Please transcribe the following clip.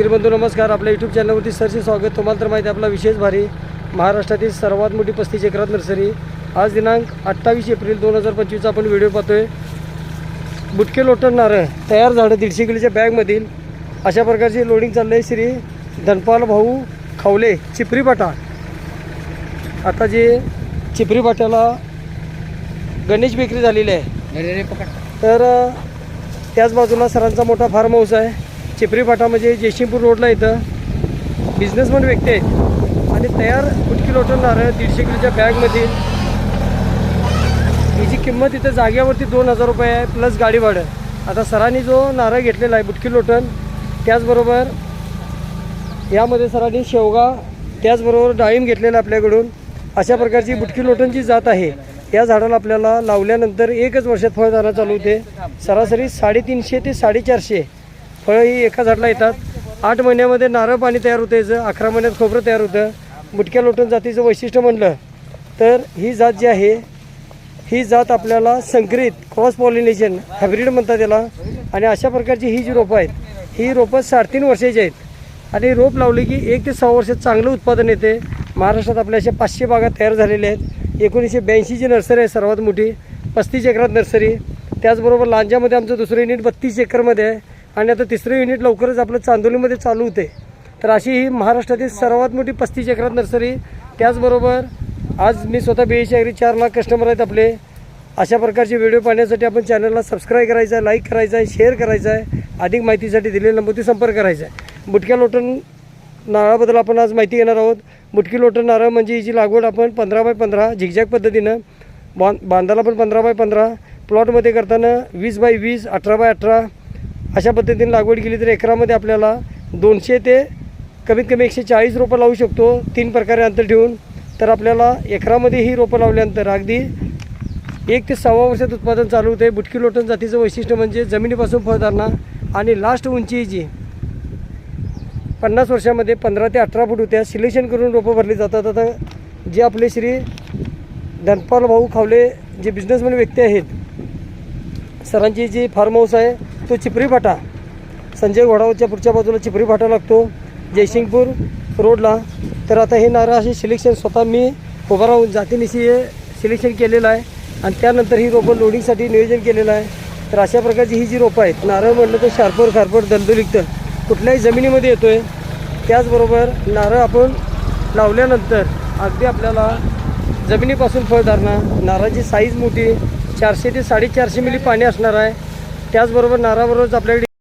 शेतकरी बंधू नमस्कार. आपल्या यूट्यूब चॅनलवरती सरचे स्वागत. तुम्हाला तर माहिती आहे आपला विशेष भारी महाराष्ट्रातील सर्वात मोठी 35 एकरात नर्सरी. आज दिनांक 28 एप्रिल 2025 आपण व्हिडिओ पाहतोय. बुटके लोटण नारळ तयार झाडं 150 किलोच्या बॅगमधील अशा प्रकारची लोडिंग चाललं आहे. श्री धनपाल भाऊ खावले चिपरी फाटा. आता जे चिपरी फाट्याला गणेश बेकरी झालेली आहे, तर त्याच बाजूला सरांचा मोठा फार्म हाऊस आहे. चिपरी फाटा म्हणजे जयसिंगपूर रोडला इथं बिझनेसमॅन व्यक्ती आहेत आणि तयार बुटके लोटण नारळ 150 किलोच्या बॅगमधील याची किंमत इथं जाग्यावरती 2000 रुपये आहे प्लस गाडी भाडं. आता सरांनी जो नारळ घेतलेला आहे बुटके लोटण, त्याचबरोबर यामध्ये सरांनी शेवगा त्याचबरोबर डाळिंब घेतलेलं आपल्याकडून. अशा प्रकारची बुटके लोटणची जात आहे. या झाडाला आपल्याला लावल्यानंतर 1च वर्षात फळ जाणं चालू होते. सरासरी 350 ते 450 फळं ही एका झाडाला येतात. 8 महिन्यामध्ये नारळ पाणी तयार होतं याचं, 11 महिन्यात खोबरं तयार होतं. बुटक्या लोटण जातीचं वैशिष्ट्य म्हणलं तर ही जात जी आहे ही जात आपल्याला संकरित क्रॉस पॉलिनेशन हायब्रिड म्हणतात त्याला. आणि अशा प्रकारची ही जी रोपं आहेत ही रोपं 3.5 वर्षाची आहेत आणि रोप लावली की 1 ते 6 वर्षात चांगलं उत्पादन येते. महाराष्ट्रात आपल्या अशा 500 बागा तयार झालेल्या आहेत. 1982ची नर्सरी आहे सर्वात मोठी 35 एकरात नर्सरी. त्याचबरोबर लांजामध्ये आमचं दुसरं युनिट 32 एकरमध्ये आहे आणि आता तिसरं युनिट लवकरच आपलं चांदोलीमध्ये चालू होते. तर अशी ही महाराष्ट्रातील सर्वात मोठी 35 एकरात नर्सरी. त्याचबरोबर आज मी स्वतः BAC ॲग्री 4 लाख कस्टमर आहेत आपले. अशा प्रकारचे व्हिडिओ पाहण्यासाठी आपण चॅनलला सबस्क्राईब करायचं आहे, लाईक करायचं आहे, शेअर करायचं आहे. अधिक माहितीसाठी दिलेल्या नंबरवरती संपर्क करायचा आहे. बुटक्या लोटण नारळाबद्दल आपण आज माहिती घेणार आहोत. बुटकी लोटण नारळ म्हणजे हिची लागवड आपण 15x15 झिगझॅग पद्धतीनं बांधाला पण 15x15 प्लॉटमध्ये करताना 20x20 18x18 अशा पद्धतीने लागवड केली तर एकरामध्ये आपल्याला 200 ते कमीत कमी 140 रोपं लावू शकतो 3 प्रकारे अंतर ठेवून. तर आपल्याला एकरामध्ये ही रोपं लावल्यानंतर अगदी 1 ते 6 वर्षात उत्पादन चालू होते. बुटकी लोटण जातीचं वैशिष्ट्य म्हणजे जमिनीपासून फळधारणा आणि लास्ट उंची जी 50 वर्षामध्ये 15 ते 18 फूट होत्या. सिलेक्शन करून रोपं भरली जातात. आता जे आपले श्री धनपाल भाऊ खावले जे बिझनेसमॅन व्यक्ती आहेत, सरांची जी फार्म हाऊस आहे तो चिपरी फाटा संजय घोडावरच्या पुढच्या बाजूला चिपरी फाटा लागतो जयसिंगपूर रोडला. तर आता हे नारळ असे सिलेक्शन स्वतः मी उभा राहून जातीनिशी हे सिलेक्शन केलेलं आहे आणि त्यानंतर ही रोपं लोडिंगसाठी नियोजन केलेलं आहे. तर अशा प्रकारची ही जी रोपं आहेत, नारळ म्हटलं तर शार्पर खारपट दलदुलिक्त कुठल्याही जमिनीमध्ये येतो आहे. त्याचबरोबर नारळ आपण लावल्यानंतर अगदी आपल्याला जमिनीपासून फळधारणा, नारळाची साईज मोठी 400 ते 450 मिली पाणी असणार आहे. त्याचबरोबर नारळाबरोबरच आपल्याकडे